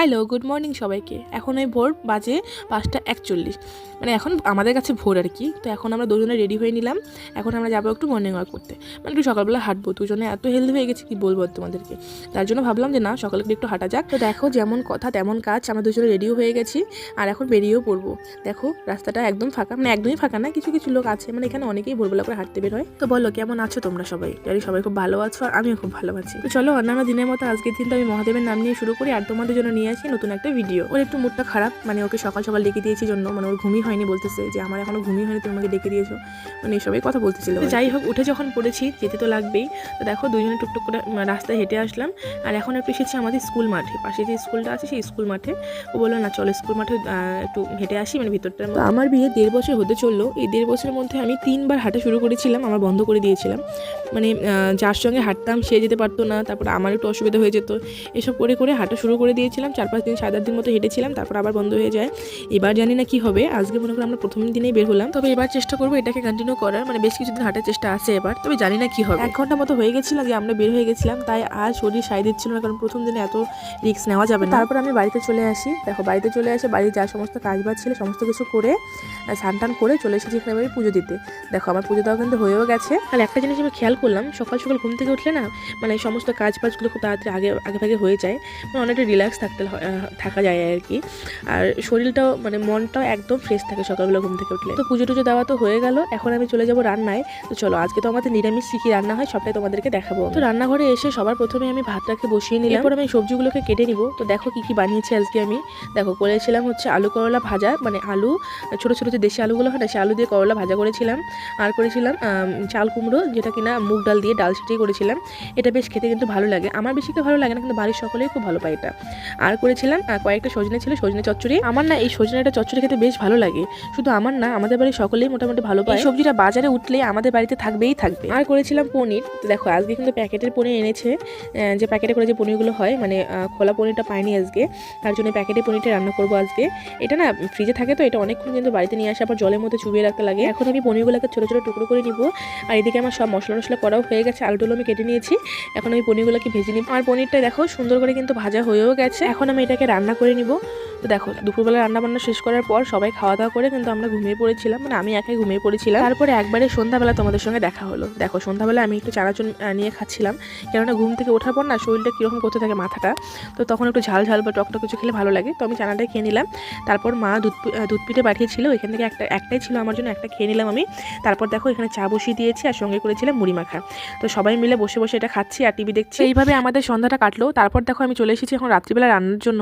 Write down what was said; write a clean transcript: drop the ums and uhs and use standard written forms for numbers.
Hello, good morning সবাইকে। এখন ওই ভোর বাজে 5:41, মানে এখন আমাদের কাছে ভোর আর কি। তো এখন আমরা দুজনে রেডি হয়ে নিলাম। এখন আমরা যাবো একটু মর্নিং ওয়াক করতে, মানে একটু সকালবেলা হাঁটবো। দুজনে এত হেলদি হয়ে গেছে কি বলবো তোমাদেরকে। তার জন্য ভাবলাম যে না, সকালে একটু হাঁটা যাক। তো দেখো, যেমন কথা তেমন কাজ, আমরা দুজনে রেডিও হয়ে গেছি আর এখন বেরিয়েও পড়বো। দেখো রাস্তাটা একদম ফাঁকা, মানে একদমই ফাঁকা না, কিছু কিছু লোক আছে, মানে এখানে অনেকেই ভোরবেলা করে হাঁটতে বের হয়। তো বলো, কেমন আছো তোমরা সবাই? জানি সবাই খুব ভালো আছো আর আমিও খুব ভালো আছি। তো চলো, অন্যান্য দিনের মতো আজকের দিনটা আমি মহাদেবের নাম নিয়ে শুরু করি আর তোমাদের জন্য নিয়ে আসি নতুন একটা ভিডিও। ওর একটু মুডটা খারাপ, মানে ওকে সকাল সকাল ডেকে দিয়েছি জন্য, মানে ওর ঘুমই হয়নি, বলতেছে যে আমার এখনো ঘুমই হয়নি, তুমি আমাকে ডেকে দিয়েছো, মানে এসবই কথা বলতেছিল। যাই হোক, উঠে যখন পড়েছি যেতে তো লাগবেই। তো দেখো, দুজনে টুকটুক করে রাস্তায় হেঁটে আসলাম আর এখন একটু এসেছি আমাদের স্কুল মাঠে, পাশে যে স্কুলটা আছে সেই স্কুল মাঠে। ও বললো না চলো স্কুল মাঠে একটু হেঁটে আসি, মানে ভিতরটার মধ্যে। আমার বিয়ে 1.5 বছর হতে চললো। এই 1.5 বছরের মধ্যে আমি 3বার হাঁটা শুরু করেছিলাম, আমার বন্ধ করে দিয়েছিলাম। মানে যার সঙ্গে হাঁটতাম সে যেতে পারতো না, তারপর আমার একটু অসুবিধা হয়ে যেত, এসব করে করে হাঁটা শুরু করে দিয়েছিলাম। 4-5 দিন 7-8 দিন মতো হেঁটেছিলাম, তারপর আবার বন্ধ হয়ে যায়। এবার জানি না কি হবে, আজকে মনে করি আমরা প্রথম দিনেই বের হলাম, তবে এবার চেষ্টা করবো এটাকে কন্টিনিউ করার, মানে বেশ কিছুদিন হাঁটার চেষ্টা আছে এবার, তবে জানি না কি হবে। 1 ঘন্টা মতো হয়ে গেছিল যে আমরা বের হয়ে গেছিলাম, তাই আর শরীর সাই দিচ্ছিল না, কারণ প্রথম দিনে এত রিস্ক নেওয়া যাবে না। তারপর আমি বাড়িতে চলে আসি। দেখো, বাড়িতে চলে আসে, বাড়ির যা সমস্ত কাজ বাজ ছিল সমস্ত কিছু করে স্নান করে চলে এসেছি এখানে বাড়ি পুজো দিতে। দেখো, আমার পুজো দেওয়া কিন্তু হয়েও গেছে। আর একটা জিনিস আমি খেয়াল করলাম, সকাল সকাল ঘুম থেকে উঠলে না, মানে সমস্ত কাজ বাজগুলো খুব তাড়াতাড়ি আগে ভাগে হয়ে যায়, মানে অনেকটা রিল্যাক্স থাকা যায় আর কি। আর শরীরটাও মানে মনটাও একদম ফ্রেশ থাকে সকালবেলা ঘুম থেকে উঠলে। তো পুজো টুজো দেওয়া তো হয়ে গেল, এখন আমি চলে যাবো রান্নায়। তো চলো, আজকে তো আমাদের নিরামিষ কি রান্না হয় সবটাই তোমাদেরকে দেখাবো। তো রান্নাঘরে এসে সবার প্রথমে আমি ভাতটাকে বসিয়ে নিলাম, এরপর আমি সবজিগুলোকে কেটে নিব। তো দেখো কি কি বানিয়েছি আজকে আমি। দেখো, করেছিলাম হচ্ছে আলু করলা ভাজা, মানে আলু ছোটো ছোটো যে দেশি আলুগুলো হয় না, সে আলু দিয়ে করলা ভাজা করেছিলাম। আর করেছিলাম চাল কুমড়ো, যেটা কিনা মুগ ডাল দিয়ে ডাল ছিটিয়ে করেছিলাম। এটা বেশ খেতে কিন্তু ভালো লাগে, আমার বেশি একটা ভালো লাগে না, কিন্তু বাড়ির সকলেই খুব ভালো পায় এটা। আর করেছিলাম কয়েকটা সজনে ছিল, সজনে চচ্চড়ি। আমার না এই সজনেটা চচ্চড়ি খেতে বেশ ভালো লাগে, শুধু আমার না, আমাদের বাড়ির সকলেই মোটামুটি ভালো পায়। সবজিটা বাজারে উঠলেই আমাদের বাড়িতে থাকবেই থাকবে। আর করেছিলাম পনির। তো দেখো, আজকে কিন্তু প্যাকেটের পনির এনেছে, যে প্যাকেটে করে যে পনিরগুলো হয়, মানে খোলা পনিরটা পাইনি আজকে, তার জন্য প্যাকেটে পনিরটা রান্না করবো আজকে। এটা না ফ্রিজে থাকে, তো এটা অনেকক্ষণ কিন্তু বাড়িতে নিয়ে আসে, আবার জলের মধ্যে চুবিয়ে রাখতে লাগে। এখন আমি পনিরগুলোকে ছোটো ছোটো টুকরো করে নিব। আর এদিকে আমার সব মশলা টশলা করাও হয়ে গেছে, আলুগুলো আমি কেটে নিয়েছি। এখন আমি পনিরগুলোকে ভেজে নিব। আর পনিরটা দেখো সুন্দর করে কিন্তু ভাজা হয়েও গেছে, এখন আমি এটাকে রান্না করে নিব। তো দেখো, দুপুরবেলা রান্নাবান্না শেষ করার পর সবাই খাওয়া দাওয়া করে কিন্তু আমরা ঘুমিয়ে পড়েছিলাম, মানে আমি একাই ঘুমিয়ে পড়েছিলাম। তারপরে একবারে সন্ধ্যাবেলা তোমাদের সঙ্গে দেখা হলো। দেখো, সন্ধ্যাবেলা আমি একটু চানাচুর নিয়ে খাচ্ছিলাম, কেননা ঘুম থেকে ওঠার পর না শরীরটা কীরকম করতে থাকে মাথাটা, তো তখন একটু ঝাল ঝাল বা টকটক কিছু খেলে ভালো লাগে। তো আমি চানাটাই খেয়ে নিলাম। তারপর মা দুধ পিঠে পাঠিয়েছিল, এখান থেকে একটাই ছিল আমার জন্য, একটা খেয়ে নিলাম আমি। তারপর দেখো, এখানে চা বসিয়ে দিয়েছি আর সঙ্গে করেছিলাম মুড়ি মাখা। তো সবাই মিলে বসে বসে এটা খাচ্ছি আর টিভি দেখছি, এইভাবে আমাদের সন্ধ্যাটা কাটলো। তারপর দেখো, আমি চলে এসেছি এখন রাত্রিবেলা রান্নার জন্য।